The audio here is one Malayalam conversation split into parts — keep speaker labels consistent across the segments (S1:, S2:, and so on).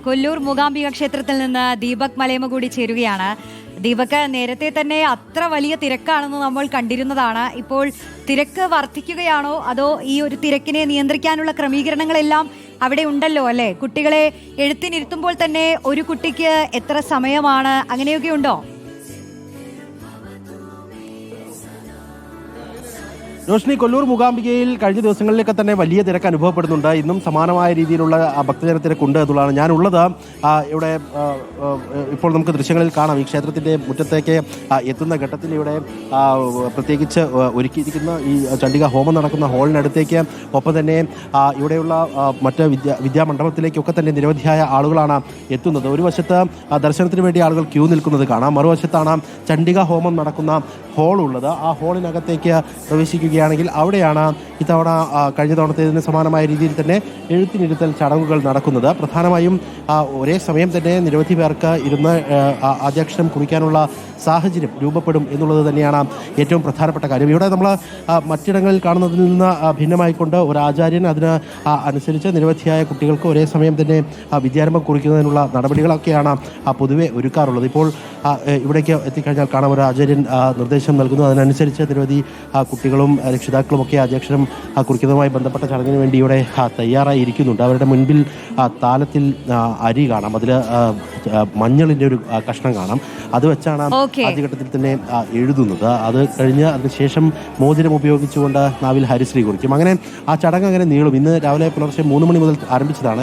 S1: കൊല്ലൂർ മൂകാംബിക ക്ഷേത്രത്തിൽ നിന്ന് ദീപക് മലയമ്മ കൂടി ചേരുകയാണ്. ദീപക്, നേരത്തെ തന്നെ അത്ര വലിയ തിരക്കാണെന്ന് നമ്മൾ കണ്ടിരുന്നതാണ്. ഇപ്പോൾ തിരക്ക് വർദ്ധിക്കുകയാണോ അതോ ഈ ഒരു തിരക്കിനെ നിയന്ത്രിക്കാനുള്ള ക്രമീകരണങ്ങളെല്ലാം അവിടെ ഉണ്ടല്ലോ അല്ലേ? കുട്ടികളെ എഴുത്തിനിരുത്തുമ്പോൾ തന്നെ ഒരു കുട്ടിക്ക് എത്ര സമയമാണ്, അങ്ങനെയൊക്കെ ഉണ്ടോ?
S2: റോഷ്നി, കൊല്ലൂർ മൂകാംബികയിൽ കഴിഞ്ഞ ദിവസങ്ങളിലൊക്കെ തന്നെ വലിയ തിരക്ക് അനുഭവപ്പെടുന്നുണ്ട്. ഇന്നും സമാനമായ രീതിയിലുള്ള ഭക്തജന തിരക്കുണ്ട് എന്നുള്ളതാണ്. ഞാനുള്ളത് ഇവിടെ ഇപ്പോൾ നമുക്ക് ദൃശ്യങ്ങളിൽ കാണാം. ഈ ക്ഷേത്രത്തിൻ്റെ മുറ്റത്തേക്ക് എത്തുന്ന ഘട്ടത്തിൽ ഇവിടെ പ്രത്യേകിച്ച് ഒരുക്കിയിരിക്കുന്ന ഈ ചണ്ഡിക ഹോമം നടക്കുന്ന ഹാളിനടുത്തേക്ക്, ഒപ്പം തന്നെ ഇവിടെയുള്ള മറ്റ് വിദ്യാമണ്ഡപത്തിലേക്കൊക്കെ തന്നെ നിരവധിയായ ആളുകളാണ് എത്തുന്നത്. ഒരു വശത്ത് ദർശനത്തിന് വേണ്ടി ആളുകൾ ക്യൂ നിൽക്കുന്നത് കാണാം, മറുവശത്താണ് ചണ്ഡിക ഹോമം നടക്കുന്ന ഹാളുള്ളത്. ആ ഹാളിനകത്തേക്ക് പ്രവേശിക്കുകയാണെങ്കിൽ അവിടെയാണ് ഇത്തവണ കഴിഞ്ഞ തവണത്തേതിന് സമാനമായ രീതിയിൽ തന്നെ എഴുത്തിനിരുത്തൽ ചടങ്ങുകൾ നടക്കുന്നത്. പ്രധാനമായും ഒരേ സമയം തന്നെ നിരവധി പേർക്ക് ഇരുന്ന് ആദ്യാക്ഷരം കുറിക്കാനുള്ള സാഹചര്യം രൂപപ്പെടും എന്നുള്ളത് തന്നെയാണ് ഏറ്റവും പ്രധാനപ്പെട്ട കാര്യം. ഇവിടെ നമ്മൾ മറ്റിടങ്ങളിൽ കാണുന്നതിൽ നിന്ന് ഭിന്നമായിക്കൊണ്ട് ഒരു ആചാര്യൻ അതിന് അനുസരിച്ച് നിരവധിയായ കുട്ടികൾക്ക് ഒരേ സമയം തന്നെ വിദ്യാരംഭം കുറിക്കുന്നതിനുള്ള നടപടികളൊക്കെയാണ് പൊതുവെ ഒരുക്കാറുള്ളത്. ഇപ്പോൾ ഇവിടേക്ക് എത്തിക്കഴിഞ്ഞാൽ കാണാം, ഒരു ആചാര്യൻ നിർദ്ദേശം നൽകുന്നു. അതിനനുസരിച്ച് നിരവധി കുട്ടികളും രക്ഷിതാക്കളും ഒക്കെ ആദ്യാക്ഷരം കുറിക്കുന്നതുമായി ബന്ധപ്പെട്ട ചടങ്ങിന് വേണ്ടി ഇവിടെ തയ്യാറായി ഇരിക്കുന്നുണ്ട്. അവരുടെ മുൻപിൽ താലത്തിൽ അരി കാണാം, അതിൽ മഞ്ഞളിൻ്റെ ഒരു കഷ്ണം കാണാം. അത് വെച്ചാണ് ആദ്യഘട്ടത്തിൽ തന്നെ എഴുതുന്നത്. അത് കഴിഞ്ഞ് അതിനുശേഷം മോതിരം ഉപയോഗിച്ചുകൊണ്ട് നാവിൽ ഹരിശ്രീ കുറിക്കും. അങ്ങനെ ആ ചടങ്ങ് അങ്ങനെ നീളും. ഇന്ന് രാവിലെ പുലർച്ചെ 3 മണി മുതൽ ആരംഭിച്ചതാണ്.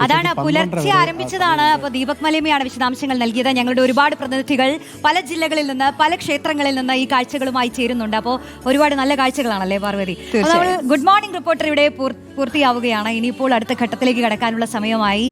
S1: അതാണ് പുലർച്ചെ ആരംഭിച്ചതാണ്. അപ്പോൾ ദീപക് മലയമ്മയാണ് വിശദാംശങ്ങൾ നൽകിയത്. ഞങ്ങളുടെ ഒരുപാട് പ്രതിനിധികൾ പല ജില്ലകളിൽ നിന്ന്, പല ക്ഷേത്രങ്ങളിൽ നിന്ന് ഈ കാഴ്ചകളുമായി ചേരുന്നുണ്ട്. അപ്പോൾ ഒരുപാട് നല്ല കാഴ്ചകളാണല്ലേ പാർവതി? ഗുഡ് മോർണിംഗ് റിപ്പോർട്ടർ ഇവിടെ പൂർത്തിയാവുകയാണ്. ഇനിയിപ്പോൾ അടുത്ത ഘട്ടത്തിലേക്ക് കടക്കാനുള്ള സമയമായി.